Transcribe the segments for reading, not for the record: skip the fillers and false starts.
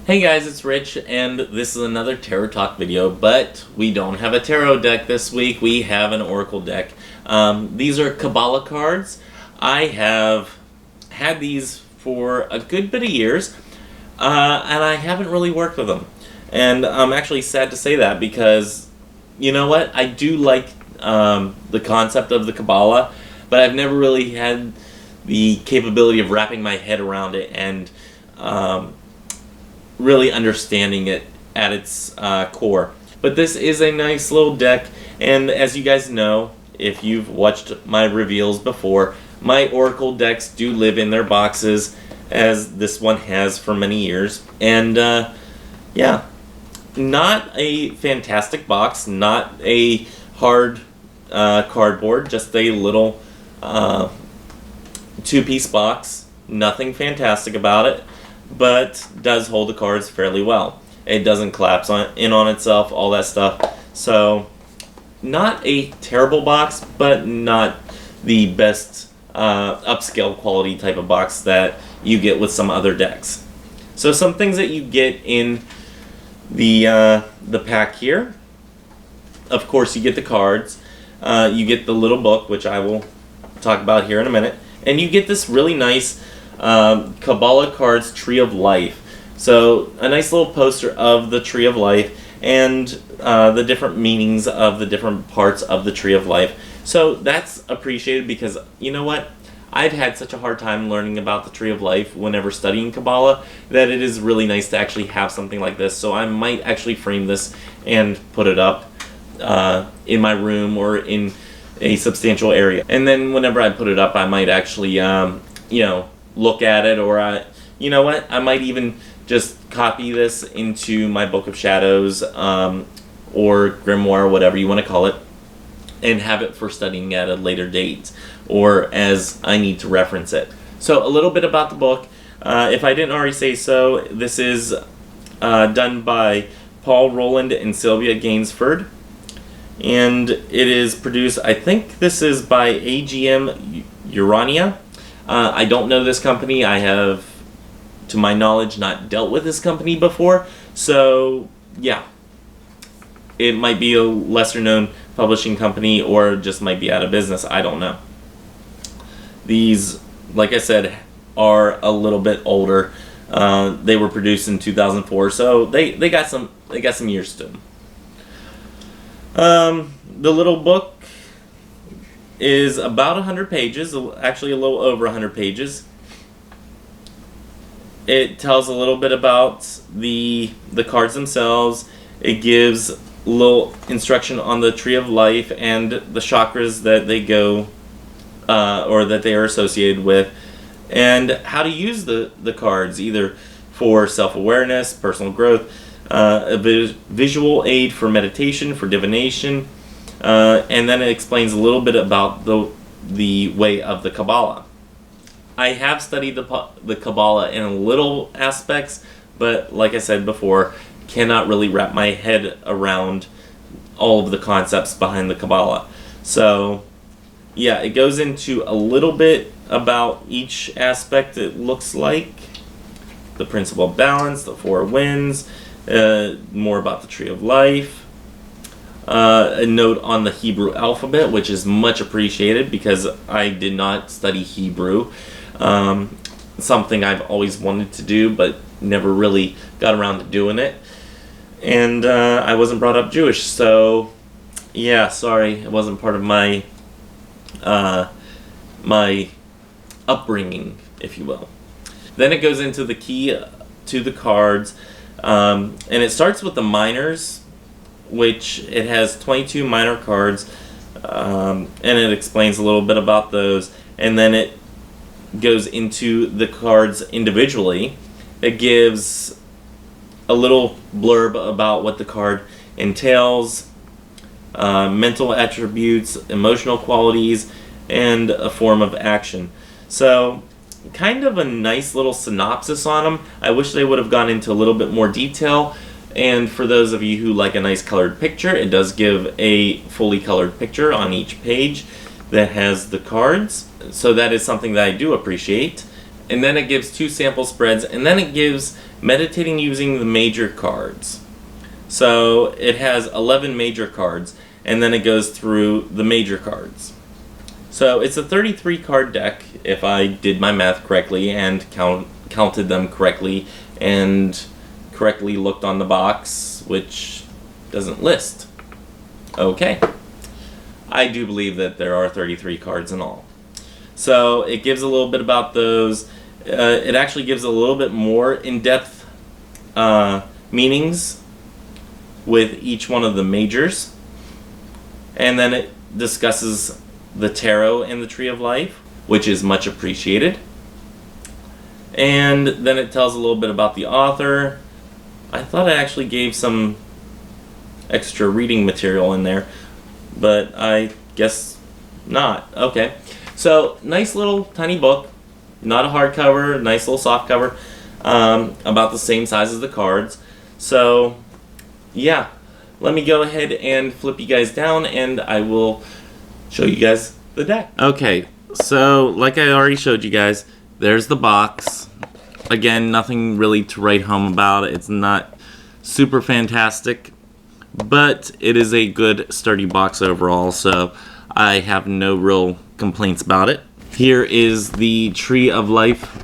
Hey guys, it's Rich, and this is another Tarot Talk video, but we don't have a tarot deck this week, we have an oracle deck. These are Kabbalah cards. I have had these for a good bit of years, and I haven't really worked with them. And I'm actually sad to say that because, you know what, I do like the concept of the Kabbalah, but I've never really had the capability of wrapping my head around it and really understanding it at its core. But this is a nice little deck, and as you guys know, if you've watched my reveals before, my oracle decks do live in their boxes, as this one has for many years. And yeah, not a fantastic box, not a hard cardboard, just a little two-piece box. Nothing fantastic about it, but does hold the cards fairly well. It doesn't collapse in on itself, all that stuff. So, not a terrible box, but not the best upscale quality type of box that you get with some other decks. So some things that you get in the pack here. Of course, you get the cards. You get the little book, which I will talk about here in a minute. And you get this really nice Kabbalah cards Tree of Life. So a nice little poster of the Tree of Life and the different meanings of the different parts of the Tree of Life. So that's appreciated because, you know what, I've had such a hard time learning about the Tree of Life whenever studying Kabbalah that it is really nice to actually have something like this. So I might actually frame this and put it up in my room or in a substantial area. And then whenever I put it up, I might actually, you know, look at it, or you know what, I might even just copy this into my Book of Shadows or Grimoire, whatever you want to call it, and have it for studying at a later date or as I need to reference it. So a little bit about the book. If I didn't already say so, this is done by Paul Rowland and Sylvia Gainsford, and it is produced, I think this is by AGM Urania. I don't know this company. I have, to my knowledge, not dealt with this company before. So, yeah. It might be a lesser known publishing company or just might be out of business. I don't know. These, like I said, are a little bit older. They were produced in 2004, so they got some years to them. The little book is about 100 pages, actually a little over 100 pages. It tells a little bit about the cards themselves. It gives a little instruction on the Tree of Life and the chakras that they go, or that they are associated with, and how to use the cards, either for self-awareness, personal growth, a visual aid for meditation, for divination, and then it explains a little bit about the way of the Kabbalah. I have studied the Kabbalah in little aspects, but like I said before, cannot really wrap my head around all of the concepts behind the Kabbalah. So, yeah, it goes into a little bit about each aspect, it looks like. The principle of balance, the four winds, more about the Tree of Life. A note on the Hebrew alphabet, which is much appreciated because I did not study Hebrew. Something I've always wanted to do, but never really got around to doing it. And I wasn't brought up Jewish, so yeah, sorry, it wasn't part of my my upbringing, if you will. Then it goes into the key to the cards, and it starts with the minors, which it has 22 minor cards, and it explains a little bit about those, and then it goes into the cards individually. It gives a little blurb about what the card entails, mental attributes, emotional qualities, and a form of action. So, kind of a nice little synopsis on them. I wish they would have gone into a little bit more detail. And for those of you who like a nice colored picture, it does give a fully colored picture on each page that has the cards. So that is something that I do appreciate. and then it gives 2 sample spreads, and then it gives meditating using the major cards. So it has 11 major cards, and then it goes through the major cards. So it's a 33 card deck, if I did my math correctly and counted them correctly and correctly looked on the box, which doesn't list. Okay. I do believe that there are 33 cards in all. So it gives a little bit about those. It actually gives a little bit more in-depth meanings with each one of the majors. And then it discusses the tarot and the Tree of Life, which is much appreciated. And then it tells a little bit about the author. I thought I actually gave some extra reading material in there, but I guess not. Okay. So, nice little tiny book. Not a hardcover, nice little soft cover. About the same size as the cards. So, yeah. Let me go ahead and flip you guys down, and I will show you guys the deck. Okay, so like I already showed you guys, there's the box. Again, nothing really to write home about. It's not super fantastic, but it is a good sturdy box overall, so I have no real complaints about it. Here is the Tree of Life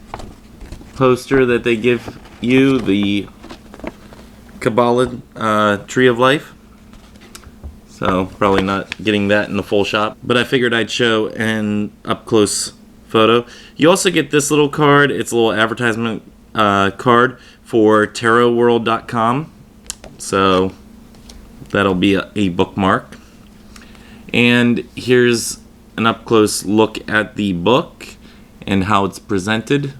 poster that they give you, the Kabbalah Tree of Life. So probably not getting that in the full shot, but I figured I'd show an up-close photo. You also get this little card. It's a little advertisement card for tarotworld.com. So that'll be a bookmark. And here's an up-close look at the book and how it's presented.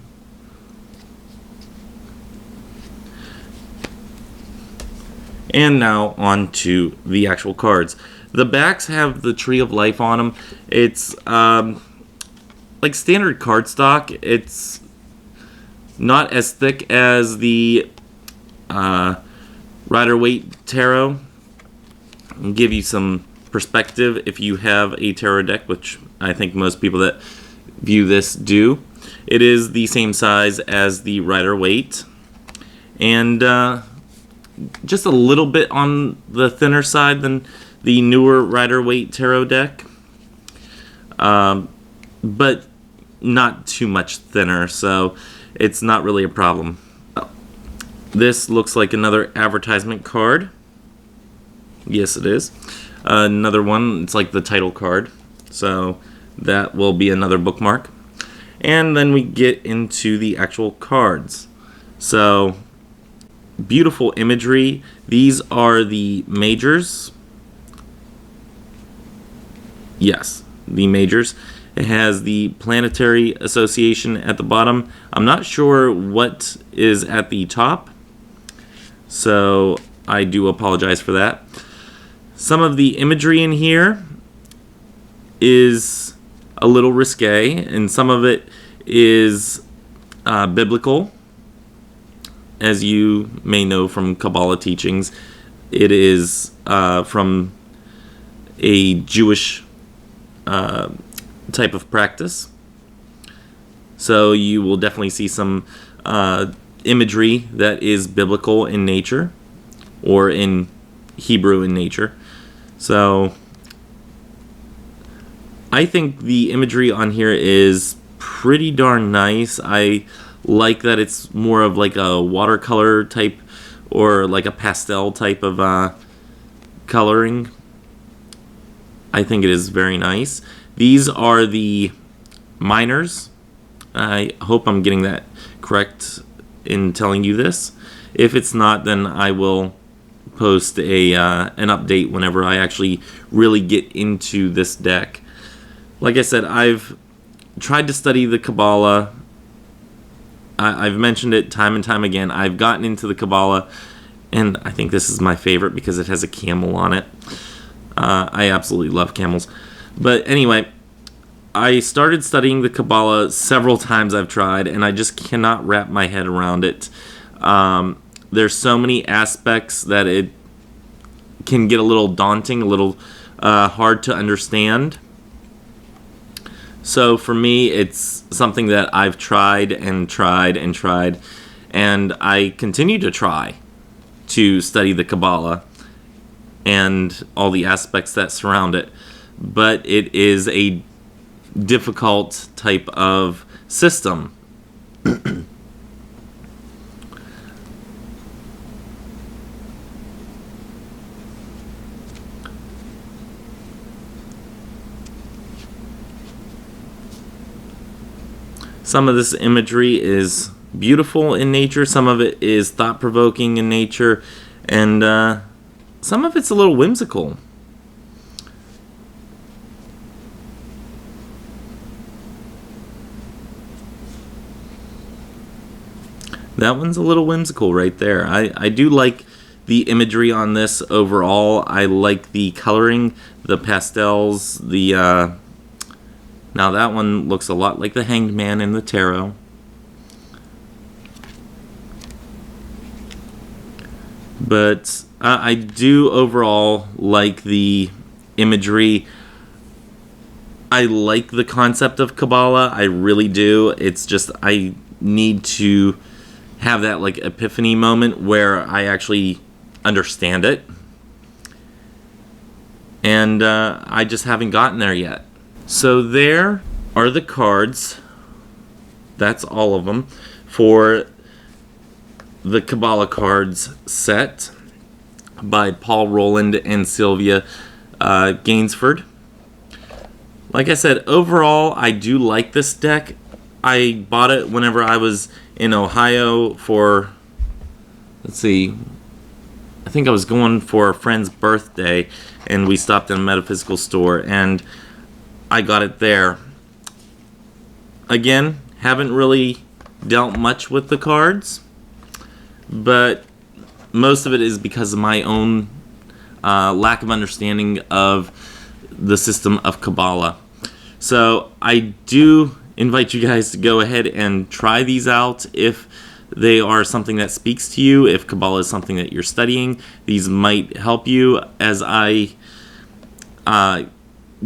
And now on to the actual cards. The backs have the Tree of Life on them. It's like standard cardstock. It's not as thick as the Rider-Waite Tarot. I'll give you some perspective if you have a tarot deck, which I think most people that view this do. It is the same size as the Rider-Waite, and just a little bit on the thinner side than the newer Rider-Waite Tarot deck, but not too much thinner, so it's not really a problem. This looks like another advertisement card. Yes, it is. Another one, it's like the title card, so that will be another bookmark. And then we get into the actual cards. So, beautiful imagery. These are the majors. Yes, the majors. It has the Planetary Association at the bottom. I'm not sure what is at the top, so I do apologize for that. Some of the imagery in here is a little risque, and some of it is biblical. As you may know from Kabbalah teachings, it is from a Jewish type of practice. So you will definitely see some imagery that is biblical in nature, or in Hebrew in nature. So I think the imagery on here is pretty darn nice. I like that it's more of like a watercolor type or like a pastel type of coloring. I think it is very nice. These are the minors. I hope I'm getting that correct in telling you this. If it's not, then I will post an update whenever I actually really get into this deck. Like I said, I've tried to study the Kabbalah. I've mentioned it time and time again. I've gotten into the Kabbalah, and I think this is my favorite because it has a camel on it. I absolutely love camels. But anyway, I started studying the Kabbalah several times. I've tried, and I just cannot wrap my head around it. There's so many aspects that it can get a little daunting, a little hard to understand. So for me, it's something that I've tried and tried and tried, and I continue to try to study the Kabbalah and all the aspects that surround it. But it is a difficult type of system. Some of this imagery is beautiful in nature, some of it is thought-provoking in nature, and some of it's a little whimsical. That one's a little whimsical right there. I do like the imagery on this overall. I like the coloring, the pastels, the now that one looks a lot like the Hanged Man in the tarot. But I do overall like the imagery. I like the concept of Kabbalah. I really do. It's just I need to have that like epiphany moment where I actually understand it. And I just haven't gotten there yet. So there are the cards. That's all of them for the Kabbalah cards set by Paul Rowland and Sylvia Gainsford. Like I said, overall, I do like this deck. I bought it whenever I was in Ohio for, let's see, I think I was going for a friend's birthday, and we stopped in a metaphysical store, and I got it there. Again, haven't really dealt much with the cards, but most of it is because of my own lack of understanding of the system of Kabbalah. So I do invite you guys to go ahead and try these out if they are something that speaks to you. If Kabbalah is something that you're studying, these might help you as I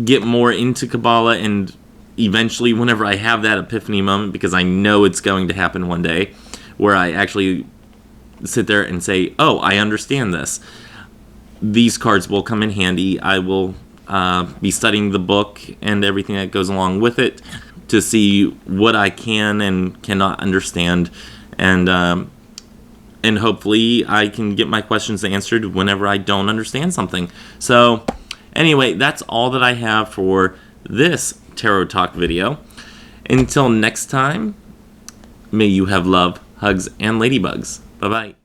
get more into Kabbalah, and eventually whenever I have that epiphany moment, because I know it's going to happen one day, where I actually sit there and say, oh, I understand this. These cards will come in handy. I will be studying the book and everything that goes along with it to see what I can and cannot understand, and hopefully I can get my questions answered whenever I don't understand something. So anyway, that's all that I have for this Tarot Talk video. Until next time, may you have love, hugs, and ladybugs. Bye-bye.